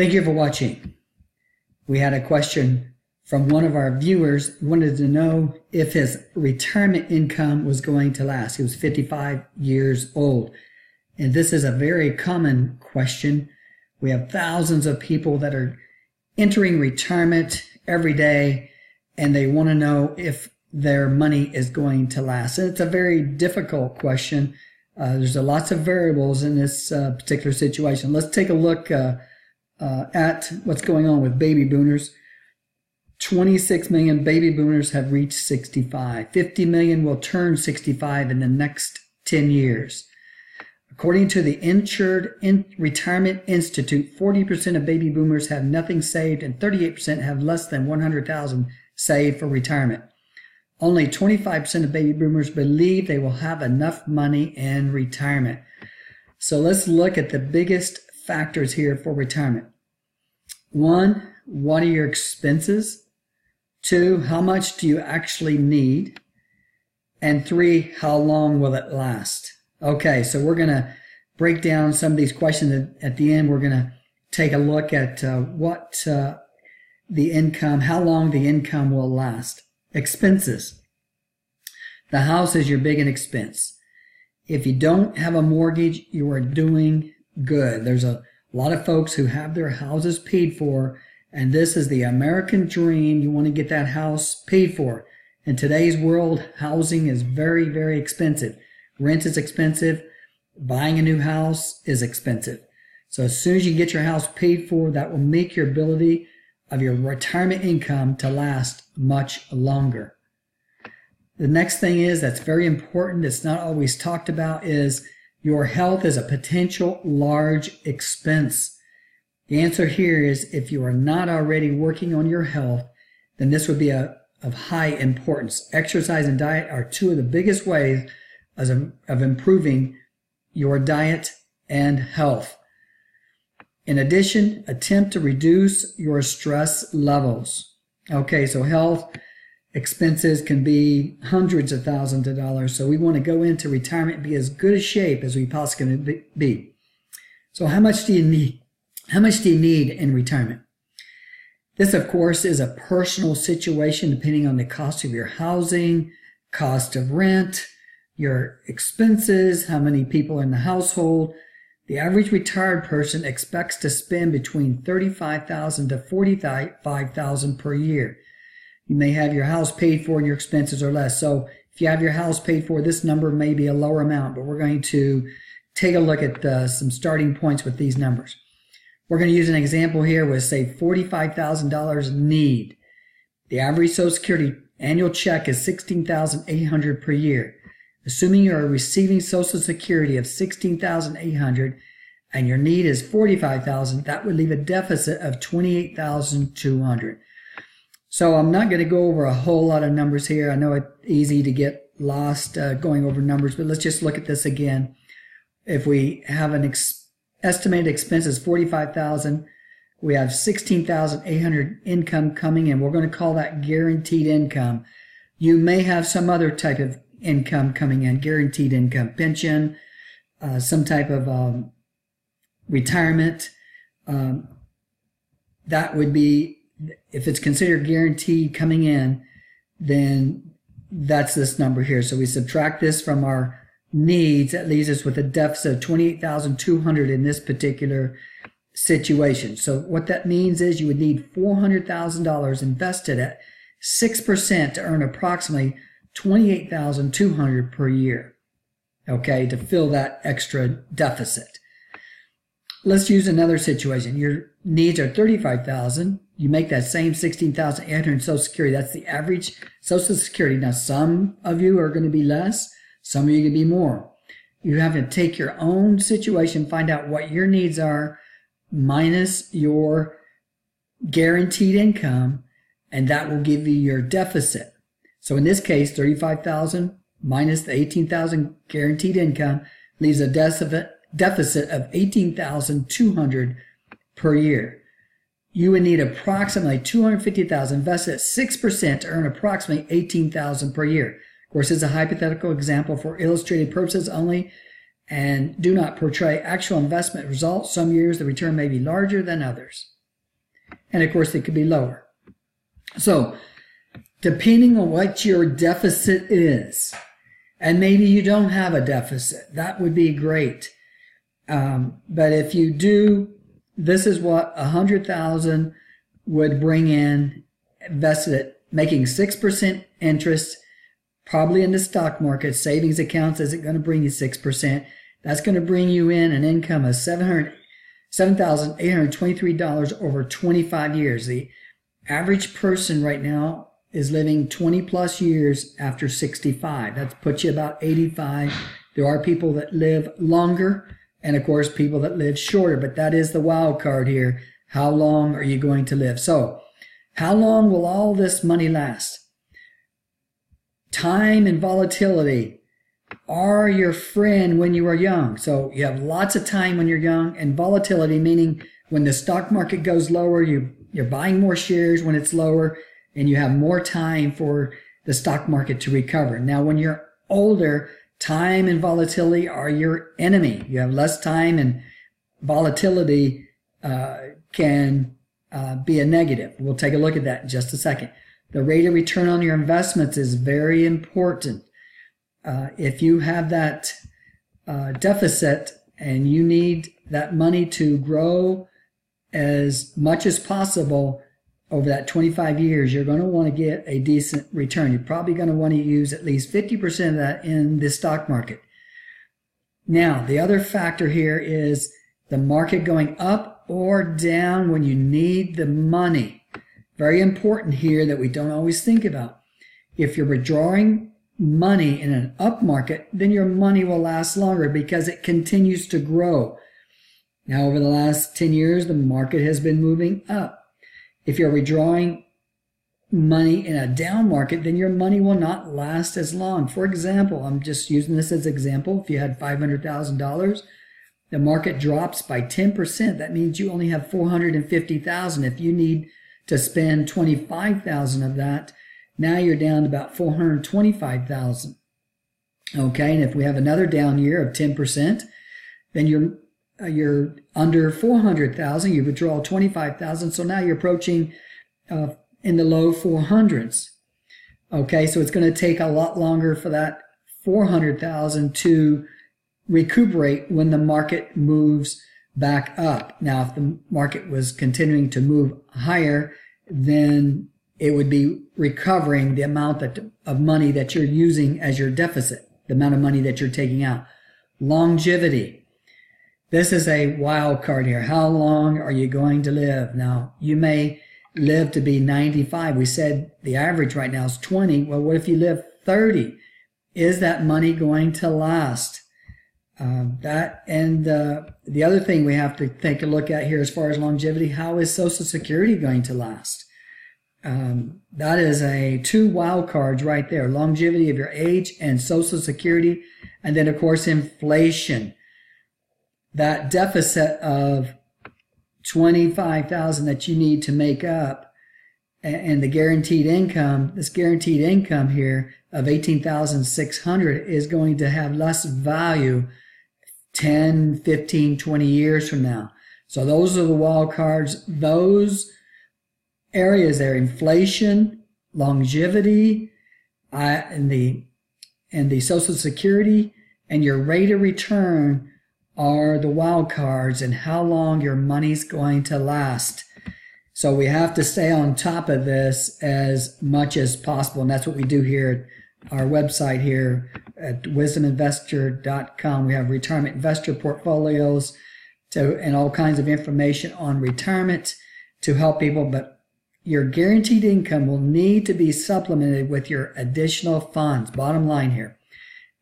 Thank you for watching. We had a question from one of our viewers who wanted to know if his retirement income was going to last. He was 55 years old. And this is a very common question. We have thousands of people that are entering retirement every day, and they want to know if their money is going to last. And it's a very difficult question. There's lots of variables in this particular situation. Let's take a look at what's going on with baby boomers. 26 million baby boomers have reached 65. 50 million will turn 65 in the next 10 years. According to the Insured Retirement Institute, 40% of baby boomers have nothing saved and 38% have less than $100,000 saved for retirement. Only 25% of baby boomers believe they will have enough money in retirement. So let's look at the biggest factors here for retirement. 1, what are your expenses? 2, how much do you actually need? And 3, how long will it last? Okay, so we're going to break down some of these questions. At the end, we're going to take a look at what the income, how long the income will last. Expenses. The house is your biggest expense. If you don't have a mortgage, you are doing good. There's a lot of folks who have their houses paid for, and this is the American dream. You want to get that house paid for. In today's world, housing is very, very expensive. Rent is expensive. Buying a new house is expensive. So as soon as you get your house paid for, that will make your ability of your retirement income to last much longer. The next thing is that's very important, it's not always talked about, is your health is a potential large expense. The answer here is if you are not already working on your health, then this would be of high importance. Exercise and diet are two of the biggest ways of improving your diet and health. In addition, attempt to reduce your stress levels. Okay, so health expenses can be hundreds of thousands of dollars, so we want to go into retirement and be as good a shape as we possibly can be. So how much do you need? How much do you need in retirement? This, of course, is a personal situation depending on the cost of your housing, cost of rent, your expenses, how many people in the household. The average retired person expects to spend between $35,000 to $45,000 per year. You may have your house paid for and your expenses are less. So if you have your house paid for, this number may be a lower amount, but we're going to take a look at some starting points with these numbers. We're going to use an example here with, say, $45,000 need. The average Social Security annual check is $16,800 per year. Assuming you are receiving Social Security of $16,800 and your need is $45,000, that would leave a deficit of $28,200. So I'm not going to go over a whole lot of numbers here. I know it's easy to get lost going over numbers, but let's just look at this again. If we have an estimated expenses $45,000, we have $16,800 income coming in. We're going to call that guaranteed income. You may have some other type of income coming in, guaranteed income, pension, some type of retirement. That would be, if it's considered guaranteed coming in, then that's this number here. So we subtract this from our needs. That leaves us with a deficit of $28,200 in this particular situation. So what that means is you would need $400,000 invested at 6% to earn approximately $28,200 per year, okay, to fill that extra deficit. Let's use another situation. Your needs are $35,000. You make that same $16,800 in Social Security. That's the average Social Security. Now, some of you are going to be less. Some of you are going to be more. You have to take your own situation, find out what your needs are, minus your guaranteed income, and that will give you your deficit. So in this case, $35,000 minus the $18,000 guaranteed income leaves a deficit of $18,200 per year. You would need approximately $250,000 invested at 6% to earn approximately $18,000 per year. Of course, it's a hypothetical example for illustrative purposes only, and do not portray actual investment results. Some years the return may be larger than others. And of course, it could be lower. So, depending on what your deficit is, and maybe you don't have a deficit, that would be great. But if you do, this is what $100,000 would bring in, invested at making 6% interest, probably in the stock market. Savings accounts isn't going to bring you 6%. That's going to bring you in an income of $7,823 over 25 years. The average person right now is living 20 plus years after 65. That puts you about 85. There are people that live longer, and of course people that live shorter, but that is the wild card here. How long are you going to live? So, how long will all this money last? Time and volatility are your friend when you are young. So you have lots of time when you're young, and volatility, meaning when the stock market goes lower, you're buying more shares when it's lower, and you have more time for the stock market to recover. Now, when you're older, time and volatility are your enemy. You have less time, and volatility can be a negative. We'll take a look at that in just a second. The rate of return on your investments is very important. If you have that deficit and you need that money to grow as much as possible over that 25 years, you're going to want to get a decent return. You're probably going to want to use at least 50% of that in the stock market. Now, the other factor here is the market going up or down when you need the money. Very important here that we don't always think about. If you're withdrawing money in an up market, then your money will last longer because it continues to grow. Now, over the last 10 years, the market has been moving up. If you're withdrawing money in a down market, then your money will not last as long. For example, I'm just using this as an example. If you had $500,000, the market drops by 10%. That means you only have $450,000. If you need to spend $25,000 of that, now you're down to about $425,000. Okay, and if we have another down year of 10%, then you're under $400,000. You withdraw $25,000, so now you're approaching in the low 400s. Okay, so it's going to take a lot longer for that $400,000 to recuperate when the market moves back up. Now, if the market was continuing to move higher, then it would be recovering the amount of money that you're using as your deficit, the amount of money that you're taking out. Longevity. This is a wild card here. How long are you going to live? Now, you may live to be 95. We said the average right now is 20. Well, what if you live 30? Is that money going to last? The other thing we have to take a look at here as far as longevity, how is Social Security going to last? That is two wild cards right there. Longevity of your age and Social Security. And then, of course, inflation. That deficit of $25,000 that you need to make up, and the guaranteed income, this guaranteed income here of $18,600 is going to have less value 10, 15, 20 years from now. So those are the wild cards. Those areas there, inflation, longevity, and the Social Security, and your rate of return are the wild cards, and how long your money's going to last. So we have to stay on top of this as much as possible, and that's what we do here at our website here at thewisdominvestor.com. We have retirement investor portfolios and all kinds of information on retirement to help people, but your guaranteed income will need to be supplemented with your additional funds. Bottom line here.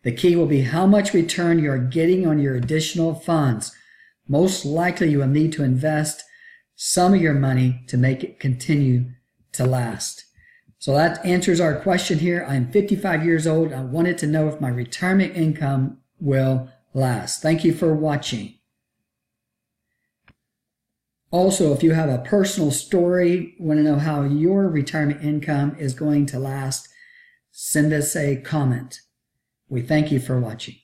The key will be how much return you are getting on your additional funds. Most likely you will need to invest some of your money to make it continue to last. So that answers our question here. I'm 55 years old. I wanted to know if my retirement income will last. Thank you for watching. Also, if you have a personal story, want to know how your retirement income is going to last, send us a comment. We thank you for watching.